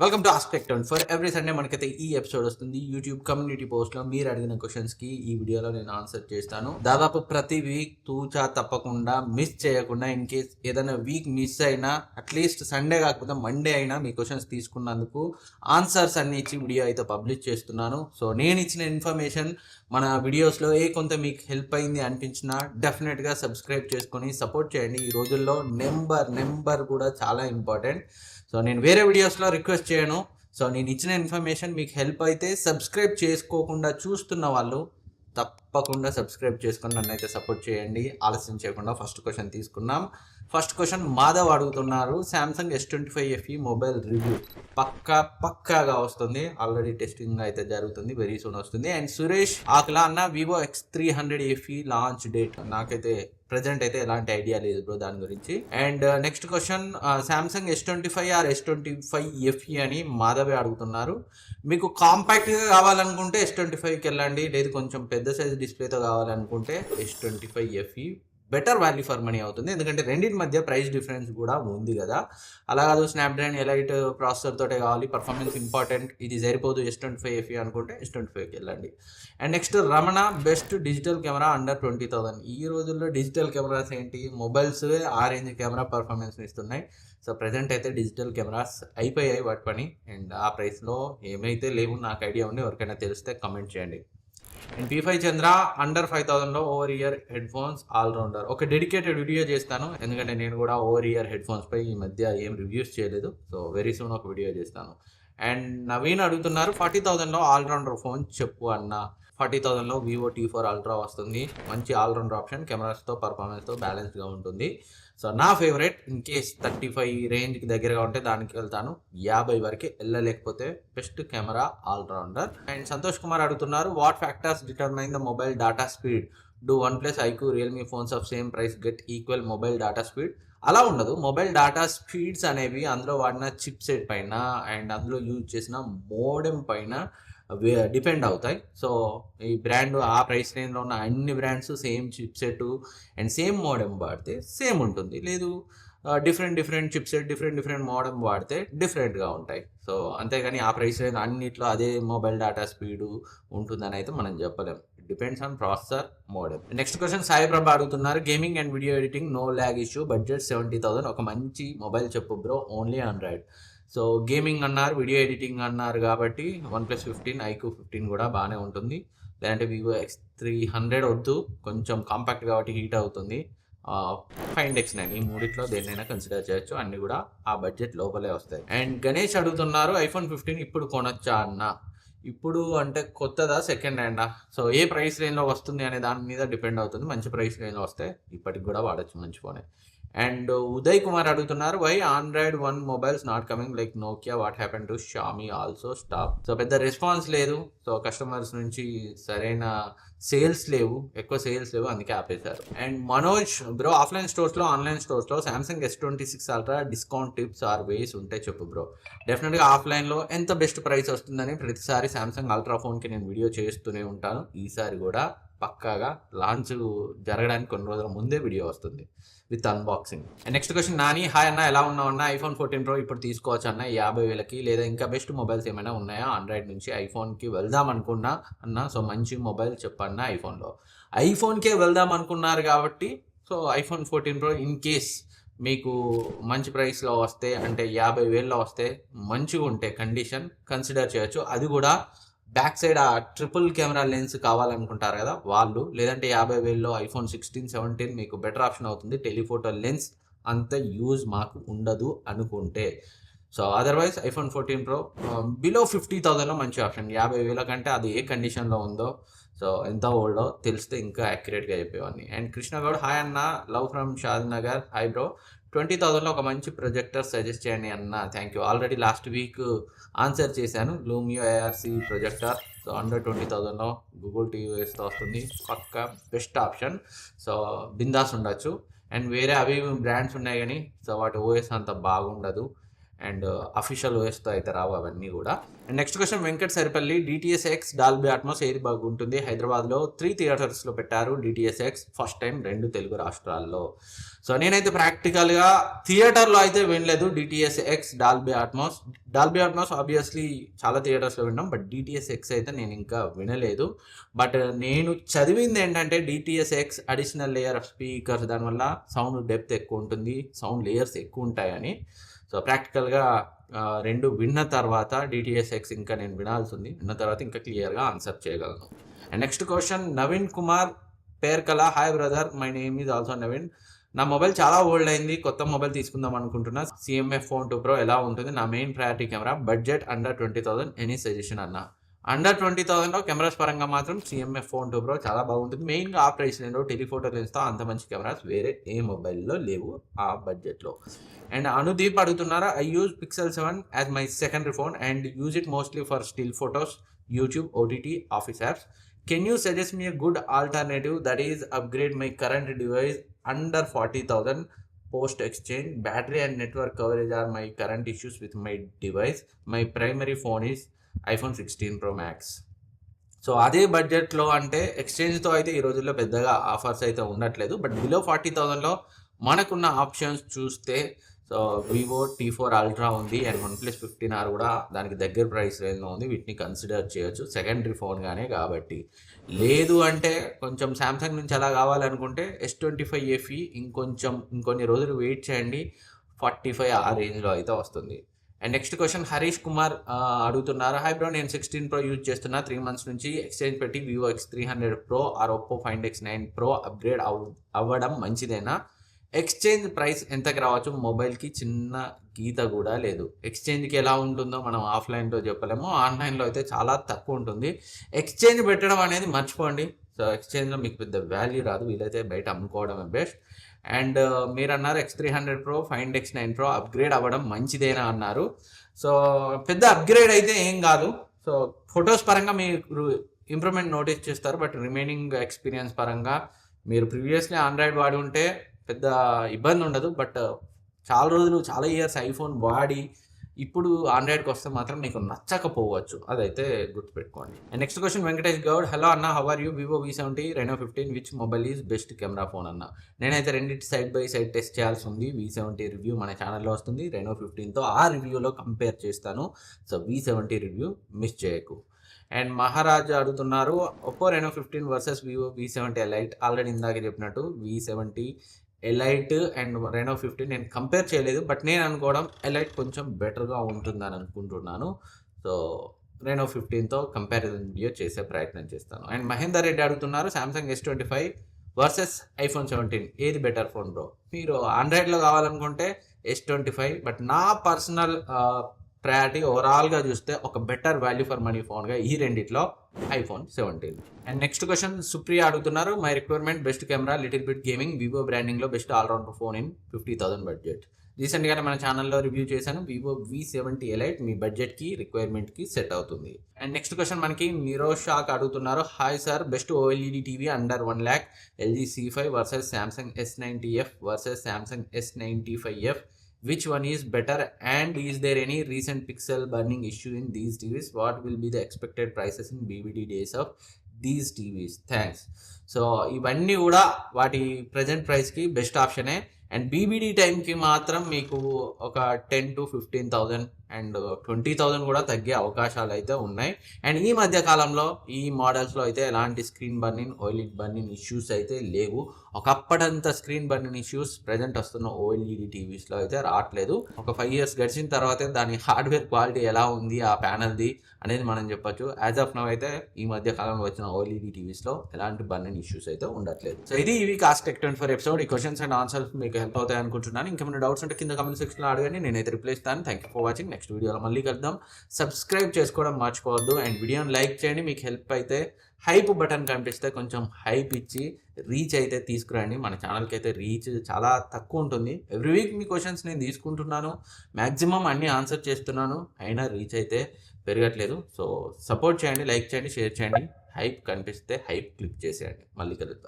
Welcome to ask tech turn. For every Sunday మనకైతే ఈ episode వస్తుంది. యూట్యూబ్ కమ్యూనిటీ పోస్ట్లో మీరు అడిగిన క్వశ్చన్స్కి ఈ వీడియోలో నేను ఆన్సర్ చేస్తాను. దాదాపు ప్రతి వీక్ తూచా తప్పకుండా మిస్ చేయకుండా, ఇన్ కేస్ ఏదైనా వీక్ మిస్ అయినా అట్లీస్ట్ సండే కాకపోతే మండే అయినా మీ క్వశ్చన్స్ తీసుకున్నందుకు ఆన్సర్స్ అన్ని ఇచ్చి వీడియో అయితే పబ్లిష్ చేస్తున్నాను. సో నేను ఇచ్చిన ఇన్ఫర్మేషన్ మన వీడియోస్లో కొంత మీకు హెల్ప్ అయింది అనిపించినా డెఫినెట్గా సబ్స్క్రైబ్ చేసుకొని సపోర్ట్ చేయండి. ఈ రోజుల్లో నెంబర్ కూడా చాలా ఇంపార్టెంట్. సో నేను వేరే వీడియోస్లో రిక్వెస్ట్ చేయను. సో నేను ఇచ్చిన ఇన్ఫర్మేషన్ మీకు హెల్ప్ అయితే సబ్స్క్రైబ్ చేసుకోకుండా చూస్తున్న వాళ్ళు తప్పకుండా సబ్స్క్రైబ్ చేసుకొని నన్ను అయితే సపోర్ట్ చేయండి. ఆలస్యం చేయకుండా ఫస్ట్ క్వశ్చన్ తీసుకున్నాం. ఫస్ట్ క్వశ్చన్ మాధవ్ అడుగుతున్నారు. శాంసంగ్ S25 మొబైల్ రివ్యూ పక్కాగా వస్తుంది. ఆల్రెడీ టెస్టింగ్ అయితే జరుగుతుంది, వెరీ సూన్ వస్తుంది. అండ్ సురేష్ ఆకలా అన్న వివో X300 లాంచ్ డేట్ నాకైతే ప్రజెంట్ అయితే ఎలాంటి ఐడియా లేదు బ్రో దాని గురించి. And next question Samsung S25 or S25 అని మాధవి అడుగుతున్నారు. మీకు కాంపాక్ట్గా కావాలనుకుంటే S25కి వెళ్ళండి, లేదు కొంచెం పెద్ద సైజ్ డిస్ప్లేతో కావాలనుకుంటే S25 better value for money అవుతుంది. ఎందుకంటే రెండింటి మధ్య ప్రైస్ డిఫరెన్స్ కూడా ఉంది కదా. అలా కాదు స్నాప్డ్రాగన్ ఎలైట్ ప్రాసెసర్ తోటే కావాలి, పర్ఫార్మెన్స్ ఇంపార్టెంట్, ఇది సరిపోదు S25 అనుకుంటే S25కి వెళ్ళండి. And next Ramana, best digital camera under 20,000. ఈ రోజుల్లో డిజిటల్ కెమెరాస్ ఏంటి, మొబైల్స్ ఆ రేంజ్ కెమెరా పర్ఫార్మెన్స్ ఇస్తున్నాయి. సో ప్రజెంట్ అయితే డిజిటల్ కెమెరాస్ అయిపోయాయి వాటి పని. అండ్ ఆ ప్రైస్లో ఏమైతే లేవు నాకు ఐడియా ఉంది, ఎవరికైనా తెలిస్తే కమెంట్ చేయండి. అండ్ P5 చంద్ర అండర్ 5,000లో over ear headphones allrounder. ఒక డెడికేటెడ్ వీడియో చేస్తాను, ఎందుకంటే నేను కూడా ఓవర్ ఇయర్ హెడ్ ఫోన్స్ పై ఈ మధ్య ఏం రివ్యూస్ చేయలేదు. సో వెరీ సూన్ ఒక వీడియో చేస్తాను. అండ్ నవీన్ అడుగుతున్నారు 40,000లో ఆల్రౌండర్ ఫోన్ చెప్పు అన్న. 40,000లో వివో T4 అల్ట్రా వస్తుంది. మంచి ఆల్రౌండర్ ఆప్షన్, కెమెరాస్తో పర్ఫార్మెన్స్తో బ్యాలెన్స్గా ఉంటుంది. సో నా ఫేవరెట్, ఇన్ కేస్ 35 రేంజ్కి దగ్గరగా ఉంటే దానికి వెళ్తాను. 50 వరకు వెళ్ళలేకపోతే best camera allrounder. And Santosh Kumar అడుగుతున్నారు what factors determine the mobile data speed, do OnePlus, iQOO, Realme phones of same price get equal mobile data speed? అలా ఉండదు. మొబైల్ డాటా స్పీడ్స్ అనేవి అందులో వాడిన చిప్ సెట్ పైన అండ్ అందులో యూజ్ చేసిన modem పైన డిపెండ్ అవుతాయి. సో ఈ బ్రాండ్ ఆ ప్రైస్ రేంజ్లో ఉన్న అన్ని brands same chipset and same modem వాడితే సేమ్ ఉంటుంది, లేదు different chip set different modem వాడితే డిఫరెంట్గా ఉంటాయి. సో అంతేగాని ఆ ప్రైస్ రేంజ్ అన్నిట్లో అదే మొబైల్ డేటా స్పీడు ఉంటుందని అయితే మనం చెప్పలేం. Depends on processor, modem. Next question Saiprabha అడుగుతున్నారు gaming and video editing no lag issue, budget 70,000, ఒక మంచి మొబైల్ చెప్పు bro, only Android. So gaming అన్నారు, వీడియో ఎడిటింగ్ అన్నారు కాబట్టి OnePlus 15, iQOO 15 కూడా బాగానే ఉంటుంది. లేదంటే వివో X300 వద్దు, కొంచెం కాంపాక్ట్ కాబట్టి హీట్ అవుతుంది. Find X9, ఈ మూడిట్లో దేన్నైనా కన్సిడర్ చేయొచ్చు, అన్ని కూడా ఆ బడ్జెట్ లోపలే వస్తాయి. అండ్ గణేష్ అడుగుతున్నారు iPhone 15 ఇప్పుడు కొనొచ్చా అన్న. ఇప్పుడు అంటే కొత్తదా సెకండ్ హ్యాండా? సో ఏ ప్రైస్ రేంజ్లో వస్తుంది అనే దాని మీద డిపెండ్ అవుతుంది. మంచి ప్రైస్ రేంజ్లో వస్తే ఇప్పటికి కూడా వాడచ్చు మంచి ఫోనే. అండ్ ఉదయ్ కుమార్ అడుగుతున్నారు why Android 1 mobiles not coming like Nokia, what happen to Xiaomi also stop? So పెద్ద రెస్పాన్స్ లేదు. సో కస్టమర్స్ నుంచి సరైన సేల్స్ లేవు, ఎక్కువ సేల్స్ లేవు, అందుకే ఆపేశారు. అండ్ మనోజ్ బ్రో, ఆఫ్లైన్ స్టోర్స్లో ఆన్లైన్ స్టోర్స్లో Samsung S26 ultra discount tips are ways ఉంటే చెప్పు బ్రో. డెఫినెట్గా ఆఫ్లైన్లో ఎంత బెస్ట్ ప్రైస్ వస్తుందని ప్రతిసారి సామ్సంగ్ అల్ట్రా ఫోన్కి నేను వీడియో చేస్తూనే ఉంటాను. ఈసారి కూడా పక్కాగా లాంచ్ జరగడానికి కొన్ని రోజుల ముందే వీడియో వస్తుంది with unboxing. Next question Nani, hi అన్న ఎలా ఉన్నావు అన్న, iPhone 14 Pro ఇప్పుడు తీసుకోవచ్చు అన్న 50,000కి, లేదా ఇంకా బెస్ట్ మొబైల్స్ ఏమైనా ఉన్నాయా ఆండ్రాయిడ్ నుంచి? ఐఫోన్కి వెళ్దాం అనుకున్నా అన్న, సో మంచి మొబైల్ చెప్పన్న. ఐఫోన్కే వెళ్దాం అనుకున్నారు కాబట్టి so iPhone 14 Pro in case మీకు మంచి ప్రైస్లో వస్తే, అంటే 50,000లో వస్తే, మంచిగా ఉంటే కండిషన్ కన్సిడర్ చేయొచ్చు. అది కూడా బ్యాక్ సైడ్ ఆ ట్రిపుల్ కెమెరా లెన్స్ కావాలనుకుంటారు కదా వాళ్ళు, లేదంటే 50,000లో iPhone 16, 17 మీకు బెటర్ ఆప్షన్ అవుతుంది. టెలిఫోటో లెన్స్ అంత యూజ్ మాకు ఉండదు అనుకుంటే. So otherwise iPhone 14 Pro below 50,000లో మంచి ఆప్షన్. 50,000 కంటే అది ఏ కండిషన్లో ఉందో, సో ఎంత ఓల్డో తెలిస్తే ఇంకా యాక్యురేట్గా చెప్పేవాడిని. అండ్ కృష్ణగౌడ్, హాయ్ అన్న, love from Shadnagar. Hi bro, 20,000లో ఒక మంచి ప్రొజెక్టర్ సజెస్ట్ చేయండి అన్న. Thank you. Already last week answer చేశాను, Lumio ARC projector. So under 20,000లో గూగుల్ TVస్తో వస్తుంది, పక్క బెస్ట్ ఆప్షన్. సో బిందాస్ ఉండొచ్చు. అండ్ వేరే అవి బ్రాండ్స్ ఉన్నాయి కానీ సో వాటి OS అంత బాగుండదు. అండ్ అఫీషియల్ ఓఎస్తో అయితే రావు అవన్నీ కూడా. And next question Venkat Saripalli, DTS X Dolby Atmos ఏది బాగుంటుంది? హైదరాబాద్లో 3 థియేటర్స్లో పెట్టారు DTS X, first time 2 Telugu రాష్ట్రాల్లో. సో నేనైతే ప్రాక్టికల్గా థియేటర్లో అయితే వినలేదు DTS X Dolby Atmos obviously చాలా థియేటర్స్లో విన్నాం, బట్ డిటిఎస్ ఎక్స్ అయితే నేను ఇంకా వినలేదు. బట్ నేను చదివింది ఏంటంటే DTS X additional layer of speakers, దానివల్ల సౌండ్ డెప్త్ ఎక్కువ ఉంటుంది, సౌండ్ లేయర్స్ ఎక్కువ ఉంటాయని. సో ప్రాక్టికల్గా 2 విన్న తర్వాత డిటిఎస్ ఎక్స్ ఇంకా నేను వినాల్సి ఉంది, విన్న తర్వాత ఇంకా క్లియర్గా ఆన్సర్ చేయగలను. And next question Naveen Kumar Perkala, hi brother, my name is also Naveen. నా మొబైల్ చాలా ఓల్డ్ అయింది, కొత్త మొబైల్ తీసుకుందాం అనుకుంటున్నా. CMF Phone 2 Pro ఎలా ఉంటుంది? నా main priority camera, budget under 20,000, any suggestion అన్న? అండర్ 20,000లో కెమెరాస్ పరంగా మాత్రం CMF Phone 2 Pro చాలా బాగుంటుంది. మెయిన్గా ఆ ప్రైస్ నేను టెలిఫోటో లెన్స్తో అంత మంచి కెమెరాస్ వేరే ఏ మొబైల్లో లేవు ఆ బడ్జెట్లో. అండ్ అనుదీప్ అడుగుతున్నారా, I use Pixel 7 as my secondary phone and use it mostly for still photos, YouTube, OTT, office apps. Can you suggest me a good alternative that is upgrade my current device under 40,000 post exchange? Battery and network coverage are my current issues with my device. My primary phone is iPhone 16 Pro Max. So అదే బడ్జెట్లో అంటే ఎక్స్చేంజ్తో అయితే ఈ రోజుల్లో పెద్దగా offers అయితే ఉండట్లేదు, but below 40,000లో మనకున్న ఆప్షన్స్ చూస్తే సో వివో T4 అల్ట్రా ఉంది అండ్ OnePlus 15R కూడా దానికి దగ్గర ప్రైస్ రేంజ్లో ఉంది. వీటిని కన్సిడర్ చేయొచ్చు సెకండరీ ఫోన్గానే కాబట్టి. లేదు అంటే కొంచెం శాంసంగ్ నుంచి అలా కావాలనుకుంటే S25 FE ఇంకొన్ని రోజులు వెయిట్ చేయండి, 45 ఆ రేంజ్లో అయితే వస్తుంది. And next question Harish Kumar అడుగుతున్నారు, హై బ్రో, నేను 16 Pro యూజ్ చేస్తున్నా 3 months నుంచి. ఎక్స్చేంజ్ పెట్టి Vivo X300 Pro or Oppo Find X9 Pro upgrade అవ్వడం మంచిదేనా? ఎక్స్చేంజ్ ప్రైస్ ఎంతకి రావచ్చు? మొబైల్కి చిన్న గీత కూడా లేదు. ఎక్స్చేంజ్కి ఎలా ఉంటుందో మనం ఆఫ్లైన్లో చెప్పలేము, ఆన్లైన్లో అయితే చాలా తక్కువ ఉంటుంది. ఎక్స్చేంజ్ పెట్టడం అనేది మర్చిపోండి. సో ఎక్స్చేంజ్లో మీకు పెద్ద వాల్యూ రాదు, వీలైతే బయట అమ్ముకోవడమే బెస్ట్. అండ్ మీరు అన్నారు X300 Pro Find X9 Pro upgrade అవ్వడం మంచిదేనా అన్నారు. సో పెద్ద అప్గ్రేడ్ అయితే ఏం కాదు. సో ఫొటోస్ పరంగా మీరు ఇంప్రూవ్మెంట్ నోటీస్ చేస్తారు, బట్ రిమైనింగ్ ఎక్స్పీరియన్స్ పరంగా మీరు ప్రీవియస్లీ ఆండ్రాయిడ్ వాడి ఉంటే పెద్ద ఇబ్బంది ఉండదు. బట్ చాలా ఇయర్స్ ఐఫోన్ వాడి ఇప్పుడు ఆండ్రాయిడ్కి వస్తే మాత్రం నీకు నచ్చకపోవచ్చు, అదైతే గుర్తుపెట్టుకోండి. And next question Venkatesh Goud, hello అన్న, how are you? Vivo V70, Reno 15, which mobile is best camera phone అన్న? నేనైతే రెండింటి సైడ్ బై సైడ్ టెస్ట్ చేయాల్సి ఉంది. V70 రివ్యూ మన ఛానల్లో వస్తుంది, Reno 15తో ఆ రివ్యూలో కంపేర్ చేస్తాను. సో V70 రివ్యూ మిస్ చేయకు. అండ్ మహారాజ్ అడుగుతున్నారు, Oppo Reno 15 versus Vivo V70 elite. Already ఇందాక చెప్పినట్టు V70 ఎలైట్ అండ్ Reno 15 నేను కంపేర్ చేయలేదు, బట్ నేను అనుకోవడం ఎలైట్ కొంచెం బెటర్గా ఉంటుందని అనుకుంటున్నాను. సో Reno 15తో కంపారిజన్ వీడియో చేసే ప్రయత్నం చేస్తాను. అండ్ మహేందర్ రెడ్డి అడుగుతున్నారు, సామ్సంగ్ S25 వర్సెస్ iPhone 17 ఏది బెటర్ ఫోన్ బ్రో? మీరు ఆండ్రాయిడ్లో కావాలనుకుంటే S25, బట్ నా పర్సనల్ ప్రయారిటీ ఓవరాల్గా చూస్తే ఒక బెటర్ వాల్యూ ఫర్ మనీ ఫోన్గా ఈ రెండిట్లో iPhone 17. And next question Supriya అడుగుతున్నారు, my requirement best camera, little bit gaming, Vivo బ్రాండింగ్లో best allrounder phone in 50,000 budget. రీసెంట్గానే మన ఛానల్లో రివ్యూ చేశాను, వివో V70 ఎలైట్ మీ బడ్జెట్కి రిక్వైర్మెంట్కి సెట్ అవుతుంది. అండ్ నెక్స్ట్ క్వశ్చన్ మనకి నిరోషాక్ అడుగుతున్నారు, hi sir, best OLED TV under 1 lakh, LG C5 versus Samsung S90F versus Samsung S95F. Which one is better and is there any recent pixel burning issue in these TVs? What will be the expected prices in BBD days of these TVs? Thanks. So ఇవన్నీ కూడా వాటి present ప్రైస్కి best ఆప్షనే. And BBD టైంకి మాత్రం మీకు ఒక 10,000 to 15,000 and 20,000 కూడా తగ్గే అవకాశాలు అయితే ఉన్నాయి. అండ్ ఈ మధ్య కాలంలో ఈ మోడల్స్లో అయితే ఎలాంటి screen burning, OLED burning issues అయితే లేవు. ఒకప్పటింత స్క్రీన్ బర్నింగ్ ఇష్యూస్ ప్రజెంట్ వస్తున్న OLED టీవీస్లో అయితే రావట్లేదు. ఒక 5 years గడిచిన తర్వాతే దాని హార్డ్వేర్ క్వాలిటీ ఎలా ఉంది ఆ ప్యానల్ది అనేది మనం చెప్పొచ్చు. యాజ్ ఆఫ్ నౌ అయితే ఈ మధ్య కాలంలో వచ్చిన OLED టీవీస్లో ఎలాంటి బర్నింగ్ ఇష్యూస్ అయితే ఉండట్లేదు. సో ఇది ఈ కాస్ట్ టెక్ 24 ఎపిసోడ్. ఈ క్వశ్చన్స్ అండ్ ఆన్సర్స్ మీకు హెల్ప్ అవుతాయి అనుకుంటున్నాను. ఇంకేమైనా డౌట్స్ ఉంటే కింద కమెంట్ సెక్షన్లో అడగండి, నేనైతే రిప్లై ఇస్తాను. Thank you for watching. Next వీడియోలో మళ్ళీ కలుద్దాం. సబ్స్క్రైబ్ చేసుకోవడం మర్చిపోవద్దు అండ్ వీడియోని లైక్ చేయండి. మీకు హెల్ప్ అయితే హైప్ బటన్ కనిపిస్తే కొంచెం హైప్ ఇచ్చి రీచ్ అయితే తీసుకురండి. మన ఛానల్కి అయితే రీచ్ చాలా తక్కువ ఉంటుంది. ఎవ్రీ వీక్ మీ క్వశ్చన్స్ నేను తీసుకుంటున్నాను, మ్యాక్సిమం అన్ని ఆన్సర్ చేస్తున్నాను, అయినా రీచ్ అయితే పెరగట్లేదు. సో సపోర్ట్ చేయండి, లైక్ చేయండి, షేర్ చేయండి. హైప్ కనిపిస్తే హైప్ క్లిక్ చేసేయండి. మళ్ళీ కలుద్దాం.